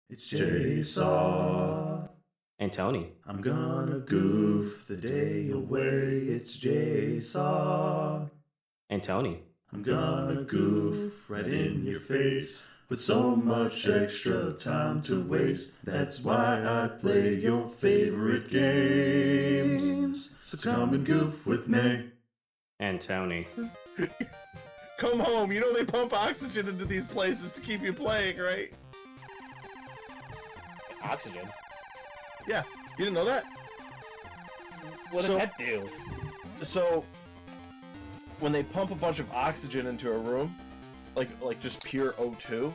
It's Jaysaw and Tony. I'm gonna goof the day away. It's Jaysaw and Tony. I'm gonna goof right in your face with so much extra time to waste. That's why I play your favorite games. So come and goof with me. And Tony. Come home. You know they pump oxygen into these places to keep you playing, right? Oxygen? Yeah. You didn't know that? What does that do? So, when they pump a bunch of oxygen into a room, like just pure O2,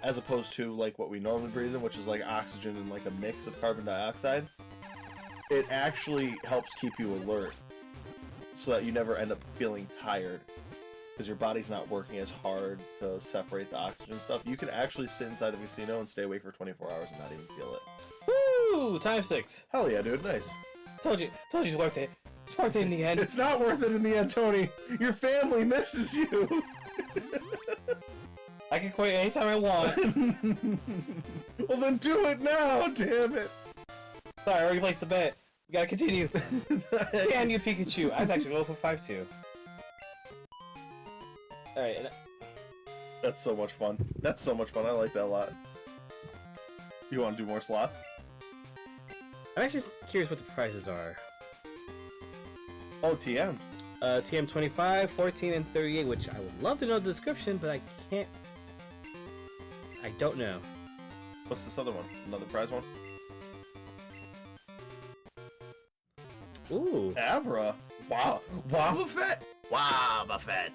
as opposed to like what we normally breathe in, which is like oxygen and like a mix of carbon dioxide, it actually helps keep you alert, so that you never end up feeling tired, because your body's not working as hard to separate the oxygen stuff. You can actually sit inside the casino and stay awake for 24 hours and not even feel it. Woo! ×6. Hell yeah, dude. Nice. Told you it's worth it. It's worth it in the end. It's not worth it in the end, Tony. Your family misses you. I can quit anytime I want. Well, then do it now, damn it. Sorry, I already placed the bet. We gotta continue. Damn you, Pikachu. I was actually going for 5-2. Alright. That's so much fun. That's so much fun. I like that a lot. You want to do more slots? I'm actually curious what the prices are. Oh, TMs. TM 25, 14, and 38, which I would love to know the description, but I can't. I don't know. What's this other one? Another prize one? Ooh. Abra. Wow. Wobbuffet? Wobbuffet.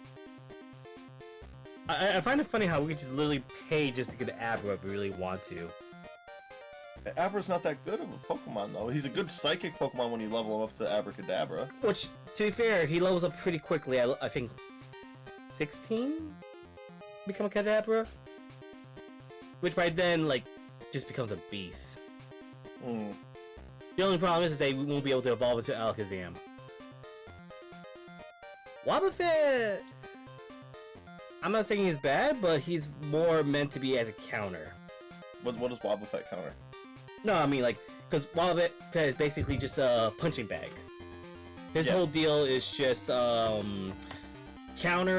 I find it funny how we could just literally pay just to get an Abra if we really want to. Abra's not that good of a Pokemon, though. He's a good psychic Pokemon when you level him up to Abracadabra. Which, to be fair, he levels up pretty quickly. I think 16? Become a Kadabra? Which by then, like, just becomes a beast. Hmm. The only problem is that we won't be able to evolve into Alakazam. Wobbuffet! I'm not saying he's bad, but he's more meant to be as a counter. What does Wobbuffet counter? No, I mean, like, because Wobbuffet is basically just a punching bag. His whole deal is just counter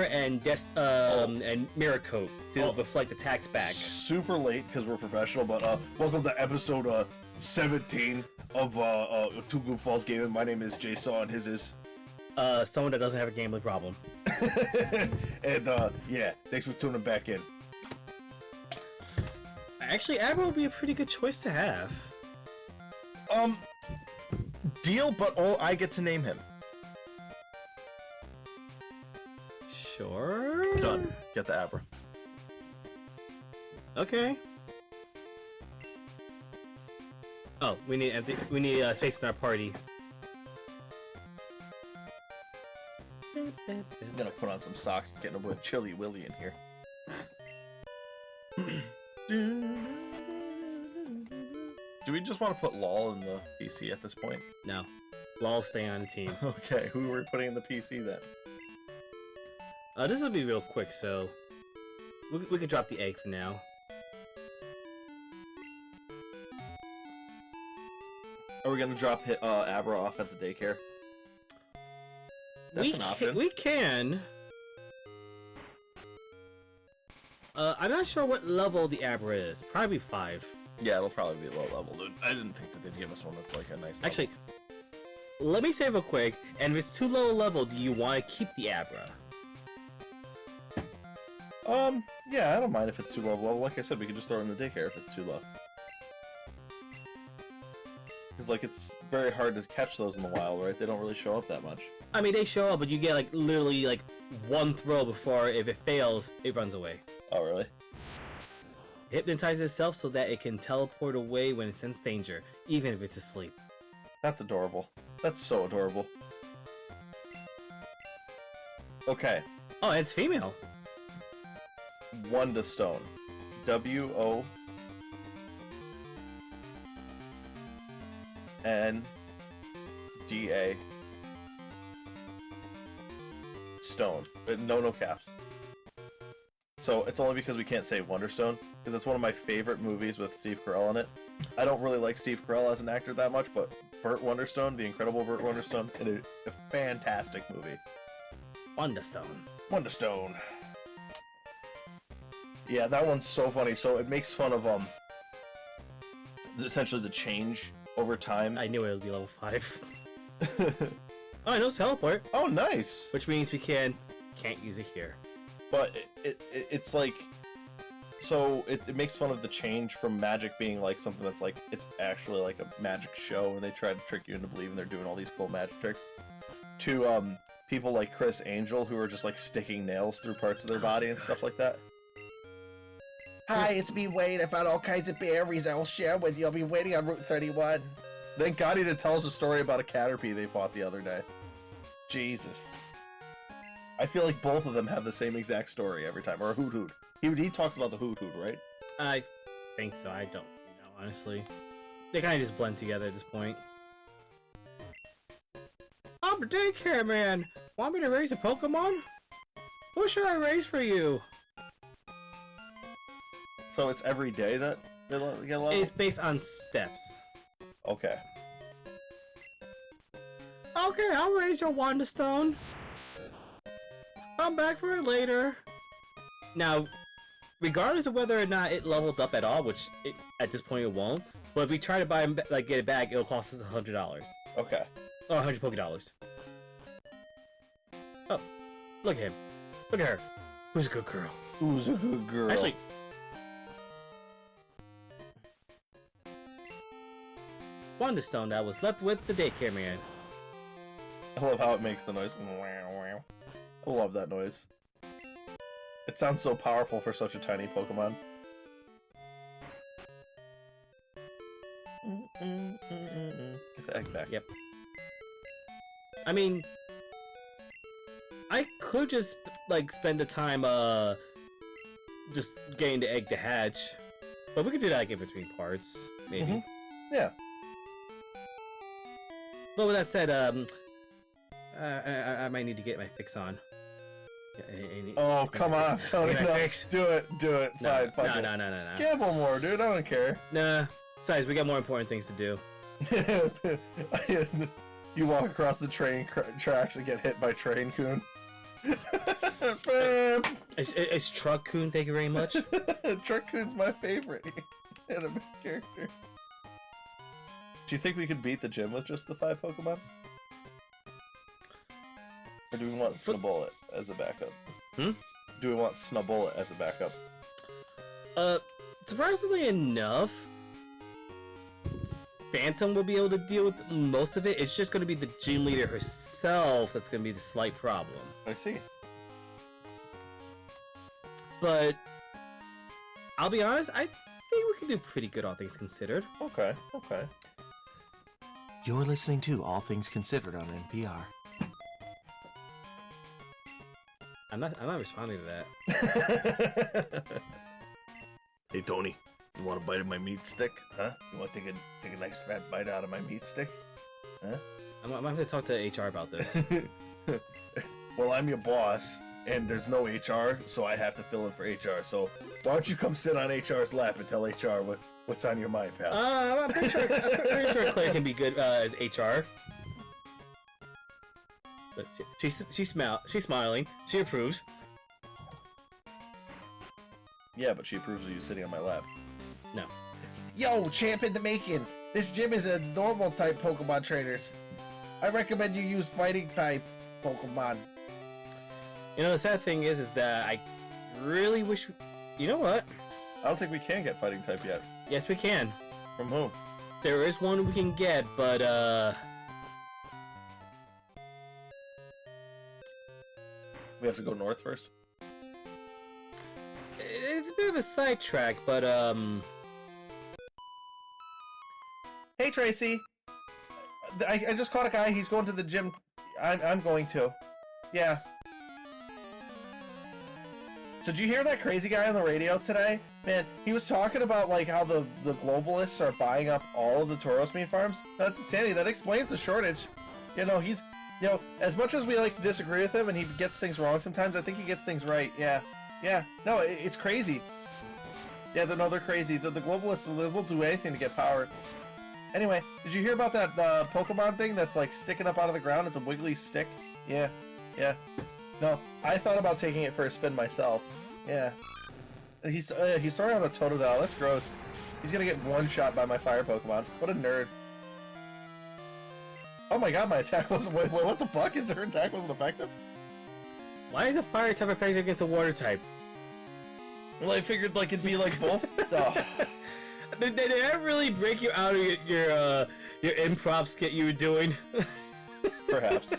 and and mirror coat to deflect attacks back. Super late because we're professional, but welcome to episode 17 of Two Goofballs Gaming. My name is Jaysaw and his is someone that doesn't have a gambling problem. and yeah, thanks for tuning back in. Actually, Abra would be a pretty good choice to have. Deal, but I get to name him. Sure. Done. Get the Abra. Okay. Oh, we need space in our party. I'm gonna put on some socks. It's getting a bit chilly willy in here. Do we just want to put LOL in the PC at this point? No. LOL stay on the team. Okay, who are we putting in the PC then? This will be real quick, so we can drop the egg for now. Are we gonna drop Abra off at the daycare? That's an option. We can. I'm not sure what level the Abra is. Probably 5. Yeah, it'll probably be low level. Dude, I didn't think that they'd give us one that's like a nice level. Actually, let me say real quick, and if it's too low a level, do you want to keep the Abra? Yeah, I don't mind if it's too low. Well, like I said, we can just throw it in the daycare if it's too low. Because, like, it's very hard to catch those in the wild, right? They don't really show up that much. I mean, they show up, but you get, like, literally, like, one throw before, if it fails, it runs away. Oh, really? It hypnotizes itself so that it can teleport away when it senses danger, even if it's asleep. That's adorable. That's so adorable. Okay. Oh, it's female. Wonderstone. W-O... N-D-A... Stone. No caps. So it's only because we can't say Wonderstone, because it's one of my favorite movies with Steve Carell in it. I don't really like Steve Carell as an actor that much, but Burt Wonderstone, the incredible Burt Wonderstone, it is a fantastic movie. Wonderstone. Wonderstone. Yeah, that one's so funny. So it makes fun of essentially the change over time. I knew it would be level 5. Oh, I know it's teleport, Oh, nice. which means we can't use it here. But it's like, so it makes fun of the change from magic being like something that's like, it's actually like a magic show and they try to trick you into believing they're doing all these cool magic tricks, to people like Chris Angel who are just like sticking nails through parts of their body and stuff like that. Hi, it's me, Wayne. I found all kinds of berries I will share with you. I'll be waiting on Route 31. Thank God he did tell us a story about a Caterpie they fought the other day. Jesus. I feel like both of them have the same exact story every time. Or a Hoot Hoot. He talks about the Hoot Hoot, right? I think so. I don't know, honestly. They kind of just blend together at this point. I'm a daycare man. Want me to raise a Pokemon? Who should I raise for you? So it's every day that they get a level? It's based on steps. Okay. Okay, I'll raise your Wonderstone. Come back for it later. Now, regardless of whether or not it leveled up at all, which at this point it won't, but if we try to buy him, like get it back, it'll cost us $100. Okay. Or 100 Pokedollars. Oh, look at him. Look at her. Who's a good girl? Who's a good girl? Actually, Wonderstone that was left with the daycare man. I love how it makes the noise. I love that noise. It sounds so powerful for such a tiny Pokemon. Get the egg back. Yep. I mean, I could just like spend the time just getting the egg to hatch, but we could do that like in between parts, maybe. Mhm. Yeah. But with that said, I might need to get my fix on. Oh, come on, Tony. Get my No. fix. Do it. Fine, fuck it. No. Gamble more, dude. I don't care. Nah. Besides, we got more important things to do. You walk across the train tracks and get hit by Train Coon. It's Truck Coon, thank you very much. Truck Coon's my favorite anime character. Do you think we could beat the gym with just the 5 Pokemon? Or do we want Snubullet as a backup? Hmm? Do we want Snubullet as a backup? Surprisingly enough, Phantom will be able to deal with most of it. It's just going to be the gym leader herself that's going to be the slight problem. I see. But I'll be honest, I think we can do pretty good, all things considered. Okay. You're listening to All Things Considered on NPR. I'm not responding to that. Hey Tony, you want a bite of my meat stick? Huh? You want to take a nice fat bite out of my meat stick? Huh? I'm gonna have to talk to HR about this. Well, I'm your boss, and there's no HR, so I have to fill in for HR. So why don't you come sit on HR's lap and tell HR what's on your mind, pal? I'm pretty sure Claire can be good as HR. But she's smiling. She approves. Yeah, but she approves of you sitting on my lap. No. Yo, champ in the making. This gym is a normal type Pokemon trainers. I recommend you use fighting type Pokemon. You know, the sad thing is that I really wish... You know what? I don't think we can get fighting type yet. Yes, we can. From whom? There is one we can get, but, We have to go north first? it's a bit of a sidetrack, but, Hey, Tracy! I just caught a guy. He's going to the gym. I'm going to. Yeah. So did you hear that crazy guy on the radio today? Man, he was talking about like how the globalists are buying up all of the Tauros meat farms. That's insanity. That explains the shortage. You know, as much as we like to disagree with him and he gets things wrong sometimes, I think he gets things right. Yeah. Yeah, no, it's crazy. Yeah, they're crazy. The globalists, they'll do anything to get power. Anyway, did you hear about that Pokemon thing that's like sticking up out of the ground? It's a wiggly stick. Yeah, yeah. No, I thought about taking it for a spin myself. Yeah. And he's throwing out a Totodile. That's gross. He's gonna get one shot by my fire Pokemon. What a nerd. Oh my god, my attack wasn't. Wait, what the fuck? Is her attack wasn't effective? Why is a fire type effective against a water type? Well, I figured like it'd be like both. Oh. Did that really break you out of your improv skit you were doing? Perhaps.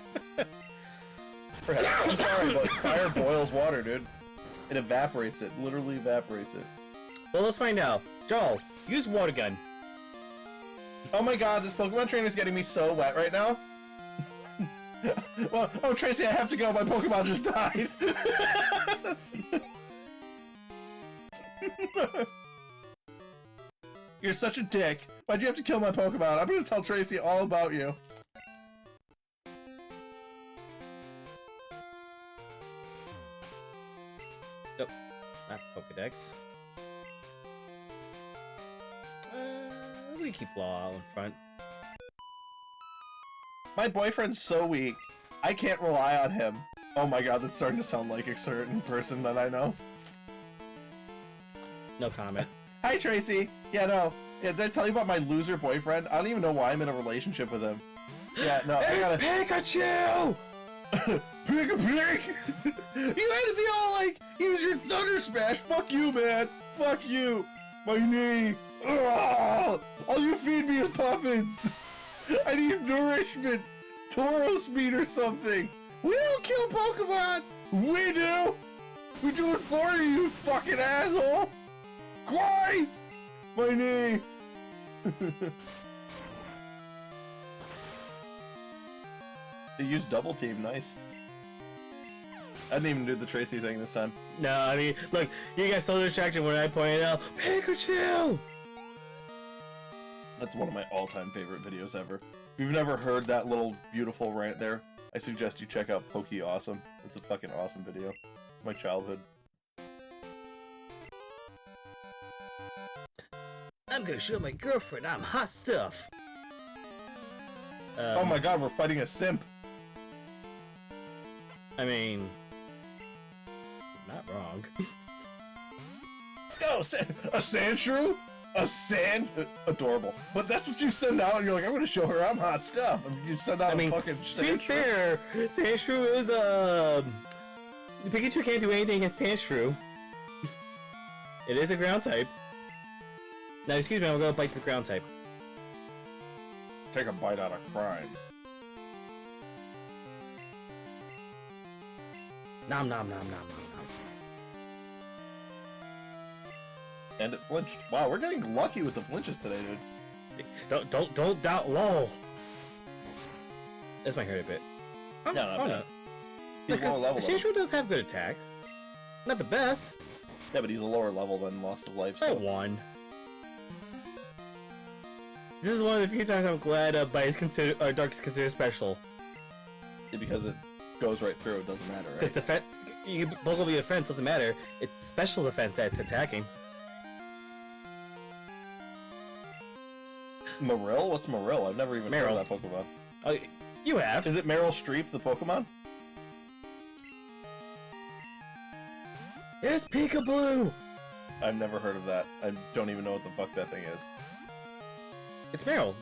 Perhaps. I'm sorry, but fire boils water, dude. It evaporates it. Literally evaporates it. Well, let's find out. Joel, use water gun. Oh my god, this Pokemon trainer is getting me so wet right now. Well, oh Tracy, I have to go. My Pokemon just died. You're such a dick. Why'd you have to kill my Pokemon? I'm gonna tell Tracy all about you. Nope, not Pokedex. We keep Law out in front. My boyfriend's so weak. I can't rely on him. Oh my god, that's starting to sound like a certain person that I know. No comment. Hi, Tracy. Yeah, no. Yeah, did I tell you about my loser boyfriend? I don't even know why I'm in a relationship with him. Yeah, no, I gotta... Pikachu! Pika! You had to be all like, use your Thunder Smash! Fuck you, man! Fuck you! My knee! Ugh! All you feed me is puffins! I need nourishment! Tauros meat or something! We don't kill Pokemon! We do! We do it for you, you fucking asshole! Christ! My knee! They used double team, nice. I didn't even do the Tracy thing this time. No, I mean, look, you got so distracted when I pointed out Pikachu! That's one of my all-time favorite videos ever. If you've never heard that little beautiful rant there, I suggest you check out Pokey Awesome. It's a fucking awesome video. My childhood. I'm gonna show my girlfriend I'm hot stuff. Oh my god, we're fighting a simp. I mean, not wrong. Oh, a Sandshrew? A sand? Adorable. But that's what you send out, and you're like, I'm gonna show her I'm hot stuff. And you send out a fucking to be fair, Sandshrew is Pikachu can't do anything against Sandshrew. It is a ground type. Now, excuse me, I'm gonna bite this ground type. Take a bite out of crime. Nom nom nom nom nom nom. And it flinched. Wow, we're getting lucky with the flinches today, dude. Don't doubt LOL. This might hurt a bit. No, not bad. He's Because lower level. Sandshrew does have good attack. Not the best. Yeah, but he's a lower level than Lost of Life. By So. one. This is one of the few times I'm glad Bite is considered, Dark is considered special. Yeah, because it goes right through, it doesn't matter, right? Because defense, you bulk of the defense doesn't matter. It's special defense that's attacking. Marill? What's Marill? I've never even heard Marill. of that Pokemon. Oh, you have. Is it Meryl Streep, the Pokemon? It's Peekaboo! I've never heard of that. I don't even know what the fuck that thing is. It's Meryl.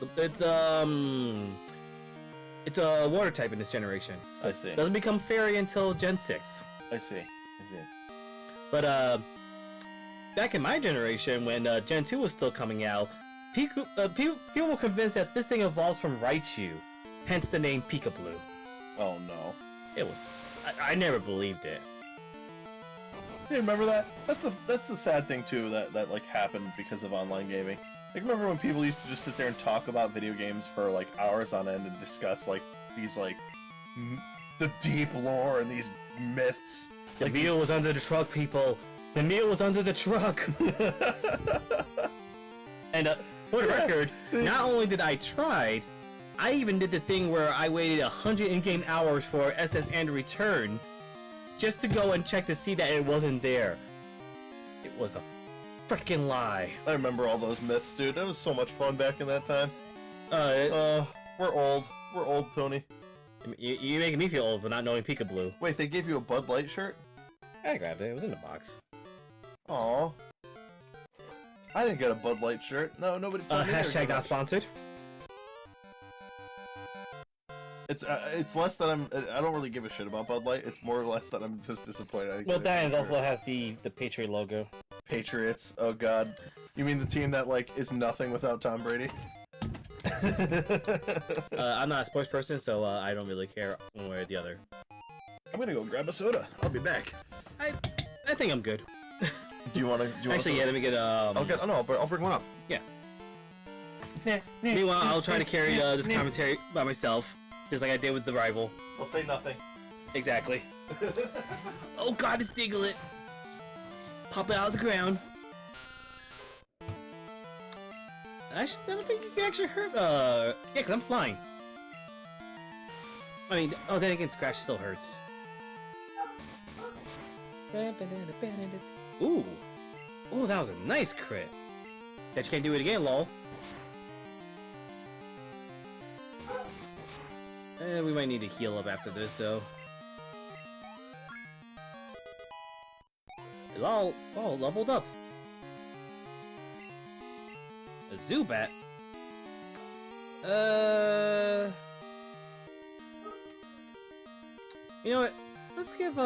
It's a water type in this generation. I see. It doesn't become fairy until Gen 6. I see. But back in my generation, when Gen 2 was still coming out, people were convinced that this thing evolves from Raichu, hence the name Peekaboo. Oh no. It was... I never believed it. You remember that? That's the sad thing too that like happened because of online gaming. Like, remember when people used to just sit there and talk about video games for like hours on end and discuss like these like the deep lore and these myths. The meal was under the truck, people. The meal was under the truck. And for the record, not only did I try, I even did the thing where I waited 100 in-game hours for SS and return just to go and check to see that it wasn't there. It was a freaking lie. I remember all those myths, dude. That was so much fun back in that time. We're old. We're old, Tony. You're making me feel old for not knowing Peekaboo. Wait, they gave you a Bud Light shirt? I grabbed it. It was in the box. Aw. I didn't get a Bud Light shirt. No, nobody told me. Hashtag not sponsored. It's less that I don't really give a shit about Bud Light. It's more or less that I'm just disappointed. I didn't Well, get a that shirt. also has the Patriot logo. Patriots. Oh God. You mean the team that like is nothing without Tom Brady? I'm not a sports person, so I don't really care one way or the other. I'm gonna go grab a soda. I'll be back. I think I'm good. Do you want to? Actually, yeah. Let me get I'll bring one up. Yeah. Meanwhile, I'll try to carry this commentary by myself, just like I did with the rival. I'll say nothing. Exactly. Oh God, it's Diglett! Pop it out of the ground. Actually, I don't think you can actually hurt. Yeah, because I'm flying. I mean, oh, then again, Scratch still hurts. Ooh. Ooh, that was a nice crit. Bet you can't do it again, lol. We might need to heal up after this, though. Lol. Oh, leveled up. A Zubat? You know what? Let's give,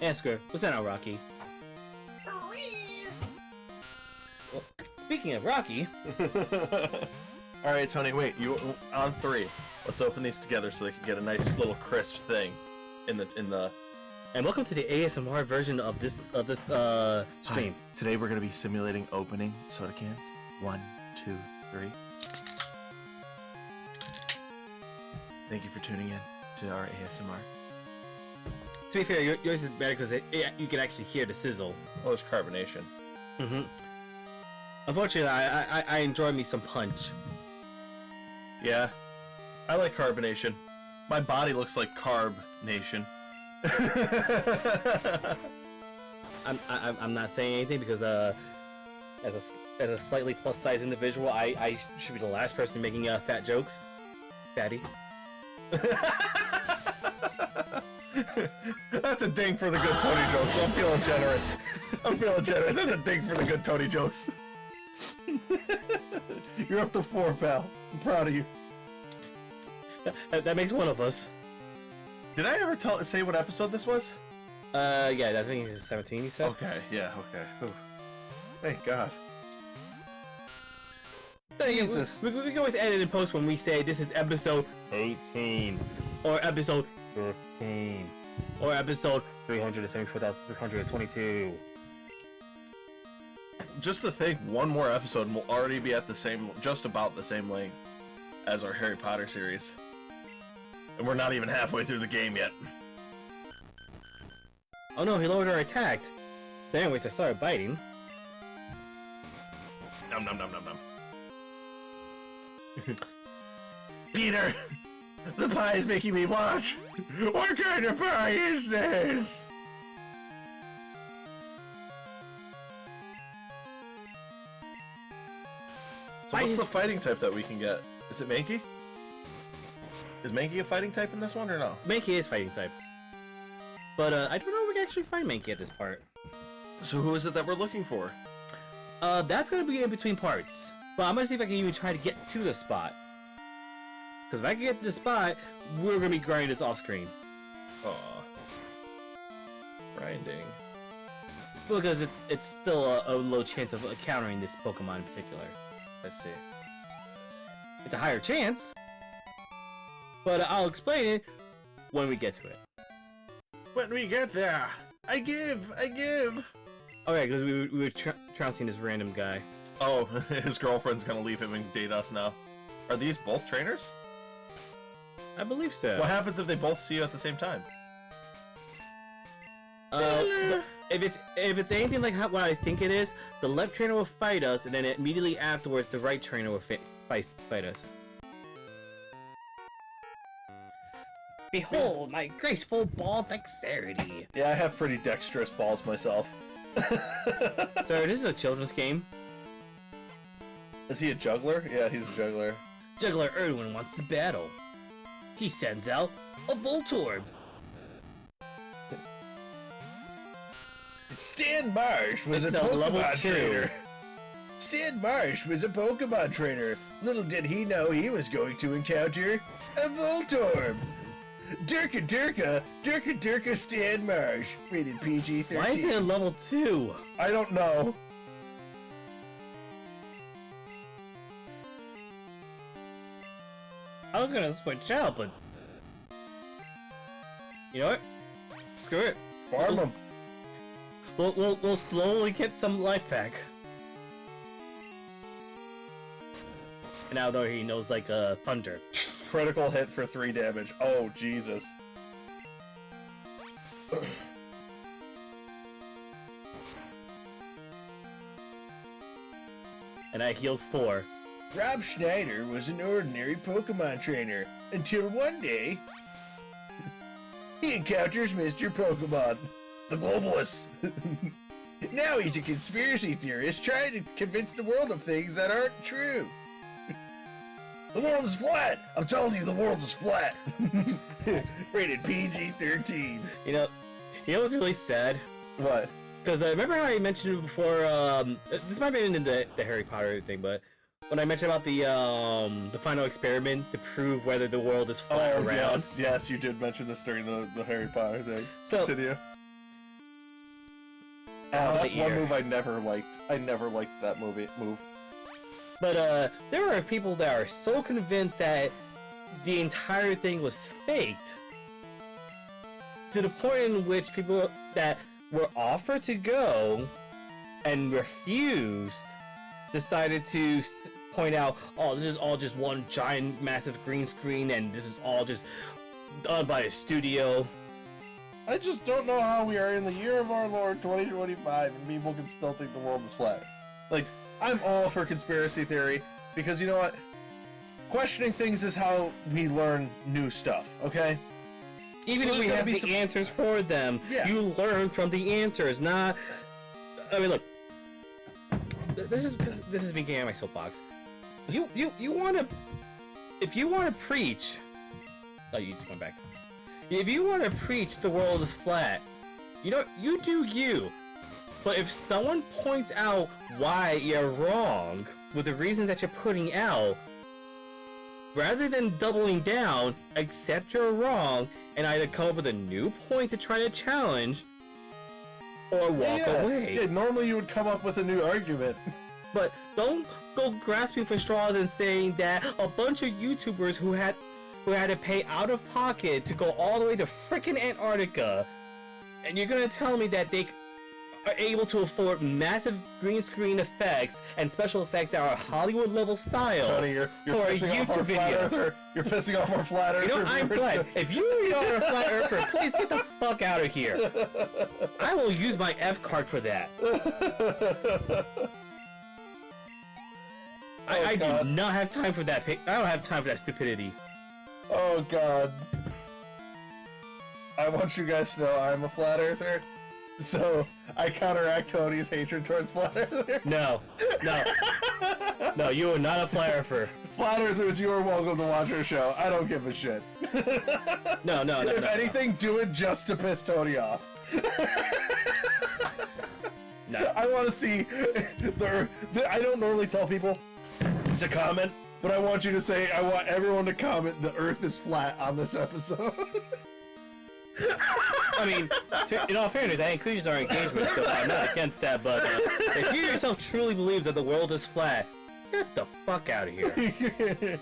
Asker, what's that now, Rocky? Well, speaking of Rocky... Alright, Tony, wait, you on 3. Let's open these together so they can get a nice little crisp thing in the And welcome to the ASMR version of this stream. Hi. Today we're gonna be simulating opening soda cans. 1, 2, 3. Thank you for tuning in to our ASMR. To be fair, yours is better because you can actually hear the sizzle. Oh, there's carbonation. Mm-hmm. Unfortunately, I enjoy me some punch. Yeah, I like carbonation. My body looks like Carb Nation. I'm not saying anything because as a slightly plus size individual, I should be the last person making fat jokes. Fatty. That's a ding for the good Tony jokes. I'm feeling generous. I'm feeling generous. That's a ding for the good Tony jokes. You're up to 4, pal. I'm proud of you. That makes one of us. Did I ever say what episode this was? Yeah, I think it's 17, you said? Okay, yeah, okay. Ooh. Thank God. Jesus. We can always edit and post when we say this is episode 18, or episode 15, or episode 374,622. Just to think, one more episode and we'll already be at just about the same length as our Harry Potter series. And we're not even halfway through the game yet. Oh no, he lowered our attack. So anyways, I started biting. Nom nom nom nom nom. Peter! The pie is making me watch! What kind of pie is this? So what's the fighting type that we can get? Is it Mankey? Is Mankey a fighting type in this one or no? Mankey is fighting type. But I don't know if we can actually find Mankey at this part. So who is it that we're looking for? That's gonna be in between parts. But I'm gonna see if I can even try to get to the spot. Because if I can get to the spot, we're gonna be grinding this off screen. Aw. Grinding. Because it's still a low chance of encountering this Pokemon in particular. I see. It's a higher chance. But I'll explain it when we get to it. When we get there, I give! Okay, because we were trouncing this random guy. Oh, his girlfriend's gonna leave him and date us now. Are these both trainers? I believe so. What happens if they both see you at the same time? If it's anything like what I think it is, the left trainer will fight us, and then immediately afterwards, the right trainer will fight us. Behold my graceful ball dexterity. Yeah, I have pretty dexterous balls myself. Sir, this is a children's game. Is he a juggler? Yeah, he's a juggler. Juggler Erwin wants to battle. He sends out a Voltorb. Stan Marsh was It's a a level Pokemon 2. trainer. Stan Marsh was a Pokemon trainer. Little did he know he was going to encounter a Voltorb. Durka Durka, Durka Durka Stan Marsh. Rated PG-13. Why is it a level 2? I don't know. I was gonna switch out, but... You know what? Screw it. Farm him. We'll slowly get some life back. And now though he knows like thunder. Critical hit for 3 damage. Oh, Jesus. And I healed 4. Rob Schneider was an ordinary Pokemon trainer until one day he encounters Mr. Pokemon, the Globalist. Now he's a conspiracy theorist trying to convince the world of things that aren't true. The world is flat! I'm telling you, the world is flat! Rated PG-13. You know what's really sad? What? Because remember how I mentioned it before, this might have been in the Harry Potter thing, but when I mentioned about the final experiment to prove whether the world is flat or round. Yes, you did mention this during the Harry Potter thing. So, Continue. Oh, That's the one ear. move I never liked. I never liked that move. But there are people that are so convinced that the entire thing was faked, to the point in which people that were offered to go and refused decided to point out, oh, this is all just one giant massive green screen and this is all just done by a studio. I just don't know how we are in the year of our Lord 2025 and people can still think the world is flat. Like, I'm all for conspiracy theory because you know what? Questioning things is how we learn new stuff, okay? Even So if we there's have gotta the be answers for them, Yeah. you learn from the answers, not... I mean, look. This is me getting on my soapbox. You want to... If you want to preach... Oh, you just went back. If you want to preach the world is flat, you know, you do you. But if someone points out why you're wrong with the reasons that you're putting out, rather than doubling down, accept you're wrong and either come up with a new point to try to challenge, or walk away. Yeah, normally you would come up with a new argument. But don't go grasping for straws and saying that a bunch of YouTubers who had to pay out of pocket to go all the way to frickin' Antarctica, and you're gonna tell me that they are able to afford massive green screen effects and special effects that are Hollywood level style. Tony, you're for a pissing off our YouTube flat video. earther. You're pissing off our flat earther. You know, I'm glad. viewership. If you are a flat earther, please get the fuck out of here. I will use my F card for that. I do God. not have time for that. I don't have time for that stupidity. Oh god. I want you guys to know I'm a flat earther, so I counteract Tony's hatred towards flat earther. No, no, you are not a flat earther. Flat earthers, you are welcome to watch our show. I don't give a shit. No. If anything, do it just to piss Tony off. No. I want to see. I don't normally tell people to comment, but I want you to say, I want everyone to comment, the Earth is flat on this episode. I mean, in all fairness, I increased our engagement, so I'm not against that. But if you yourself truly believe that the world is flat, get the fuck out of here.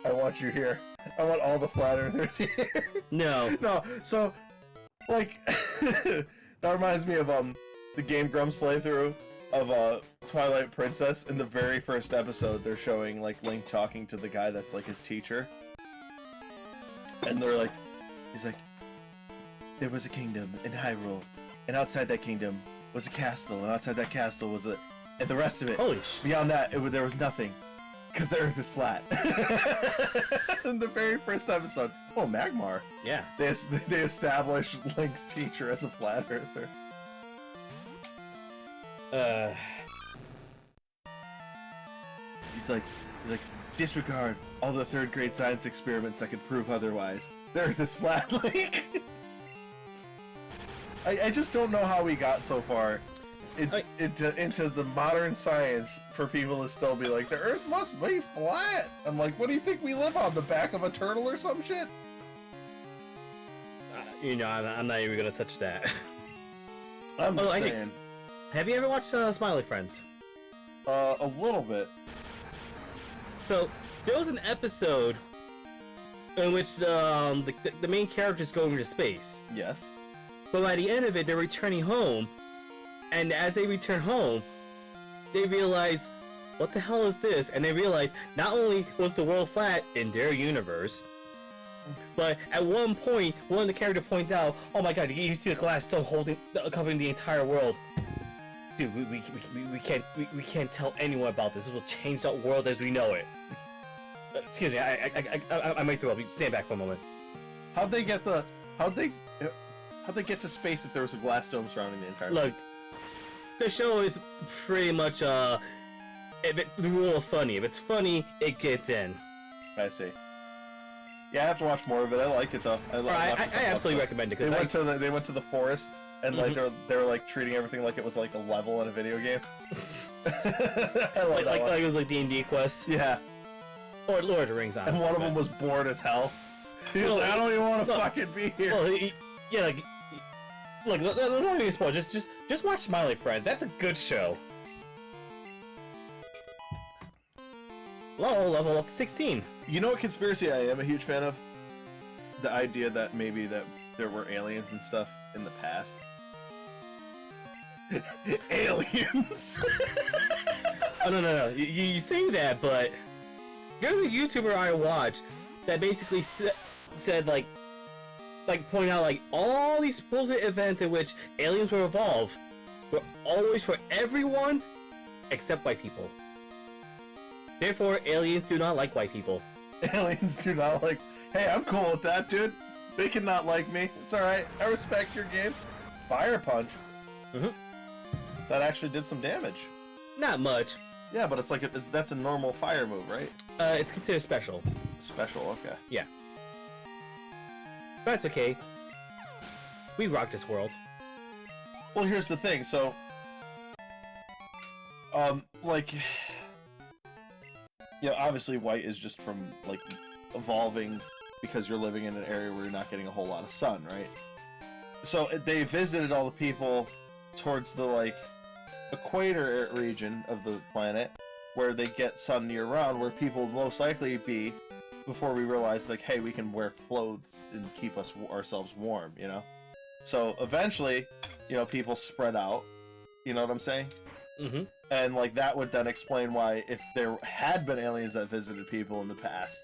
I want you here. I want all the flat earthers here. No. No, so, like, that reminds me of the Game Grumps playthrough of Twilight Princess. In the very first episode, they're showing like Link talking to the guy that's like his teacher, and he's like, there was a kingdom in Hyrule, and outside that kingdom was a castle, and outside that castle was and the rest of it, Holy sh! beyond that, there was nothing. Because the Earth is flat. In the very first episode. Oh, Magmar. Yeah. They established Link's teacher as a flat earther. He's like, disregard all the third grade science experiments that could prove otherwise. The Earth is flat, Link. I just don't know how we got so far into the modern science for people to still be like, the Earth must be flat. I'm like, what do you think we live on, the back of a turtle or some shit? You know, I'm not even gonna touch that. I'm just actually, saying. Have you ever watched Smiley Friends? A little bit. So there was an episode in which the main characters go into space, Yes. but by the end of it, they're returning home, and as they return home, they realize, what the hell is this? And they realize not only was the world flat in their universe, but at one point, one of the characters points out, "Oh my God, you see the glass stone covering the entire world." Dude, we can't tell anyone about this. This will change the world as we know it. Excuse me, I might throw up. Stand back for a moment. How'd they get to space if there was a glass dome surrounding the entire? Look, the show is pretty much the rule of funny. If it's funny, it gets in. I see. Yeah, I have to watch more of it. I like it though. I absolutely recommend it. They went to the forest and like they were like treating everything like it was like a level in a video game. I love that one. Like it was like D&D quest. Yeah. Or Lord of the Rings, honestly. And one of them was bored as hell. He was like, I don't even want to fucking be here. Well, yeah, like, look, don't be spoiled. Just watch Smiley Friends. That's a good show. Level up to 16. You know what conspiracy I am a huge fan of? The idea that maybe that there were aliens and stuff in the past. Aliens! Oh, no. You say that, but there's a YouTuber I watch that basically said, like, point out, like, all these supposed events in which aliens were involved were always for everyone except white people. Therefore, aliens do not like white people. Aliens do not like... Hey, I'm cool with that, dude. They can not like me. It's alright. I respect your game. Fire Punch. Mm-hmm. That actually did some damage. Not much. Yeah, but it's like that's a normal fire move, right? It's considered special. Special, okay. Yeah. But that's okay. We rock this world. Well, here's the thing, so... like... Yeah, obviously white is just from, like, evolving because you're living in an area where you're not getting a whole lot of sun, right? So they visited all the people towards the, like, equator region of the planet where they get sun year-round, where people will most likely be before we realize, like, hey, we can wear clothes and keep ourselves warm, you know? So eventually, you know, people spread out, you know what I'm saying? Mm-hmm. And, like, that would then explain why, if there had been aliens that visited people in the past,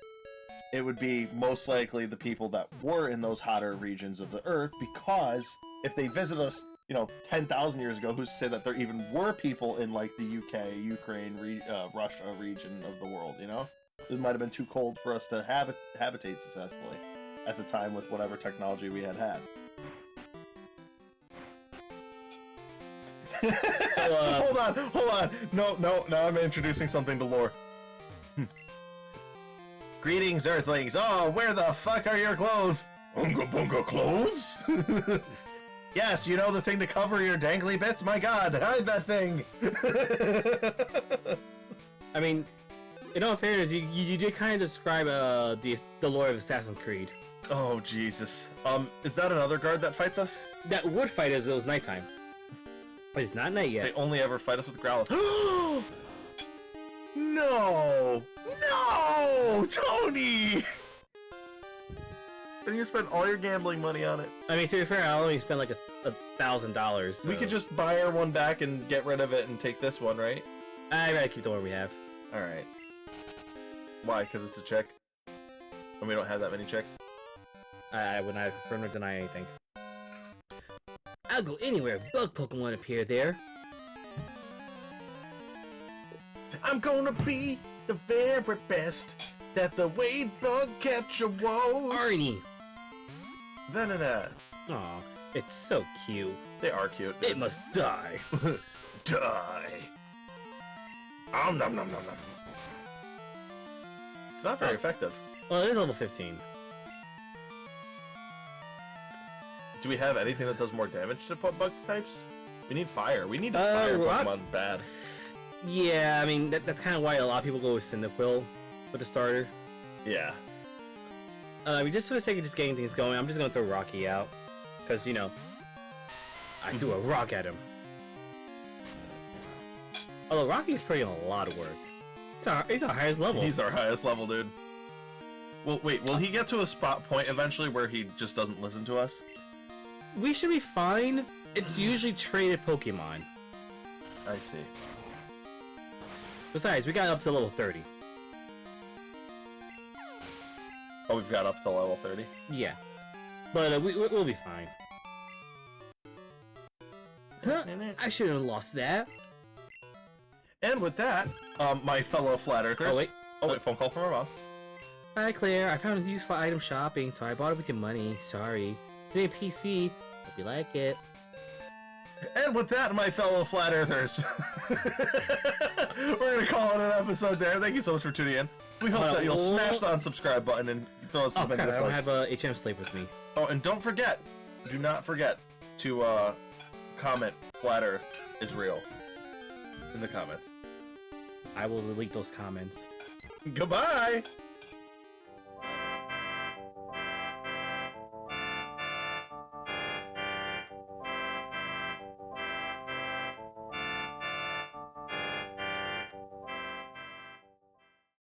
it would be most likely the people that were in those hotter regions of the Earth, because if they visit us, you know, 10,000 years ago, who's to say that there even were people in, like, the UK, Ukraine, Russia region of the world, you know? It might have been too cold for us to habitate successfully at the time with whatever technology we had. So, hold on. No, now I'm introducing something to lore. Greetings, Earthlings. Oh, where the fuck are your clothes? Unga bunga clothes? Yes, you know, the thing to cover your dangly bits? My god, hide that thing! I mean, in all fairness, you did kind of describe the lore of Assassin's Creed. Oh, Jesus. Is that another guard that fights us? That would fight as it was nighttime. But it's not night yet. They only ever fight us with Growlithe. No! No! Tony! And you spent all your gambling money on it. I mean, to be fair, I only spent like $1,000. So. We could just buy our one back and get rid of it and take this one, right? I'd rather keep the one we have. Alright. Why? Because it's a chick? And we don't have that many chicks? I would not confirm or deny anything. I'll go anywhere bug Pokemon appear there. I'm gonna be the very best that the Wade bug catcher was. Arnie! Venonat. Aw, it's so cute. They are cute. It must die. Die. Nom nom nom nom nom. It's not very effective. Well, it is level 15. Do we have anything that does more damage to bug types? We need fire. We need fire rock- Pokemon bad. Yeah, I mean, that's kind of why a lot of people go with Cyndaquil for the starter. Yeah. Just for the sake of just getting things going, I'm just gonna throw Rocky out. Because, you know, I threw a rock at him. Although Rocky's putting in a lot of work. He's our highest level. He's our highest level, dude. Well, wait, will he get to a spot point eventually where he just doesn't listen to us? We should be fine. It's usually traded Pokemon. I see. Besides, we got up to level 30. Oh, we've got up to level 30? Yeah. But we'll be fine. Huh? I shouldn't have lost that. And with that, my fellow flat earthers... Oh, wait. Phone call from our mom. Hi, Claire. I found this useful item shopping, so I bought it with your money. Sorry. It's a PC. Hope you like it. And with that, my fellow flat earthers, we're going to call it an episode there. Thank you so much for tuning in. We hope that you'll smash the unsubscribe button and throw us some crap, I dislikes. don't have a HM Slave with me. Oh, and don't forget, do not forget to comment Flat Earth is real in the comments. I will delete those comments. Goodbye!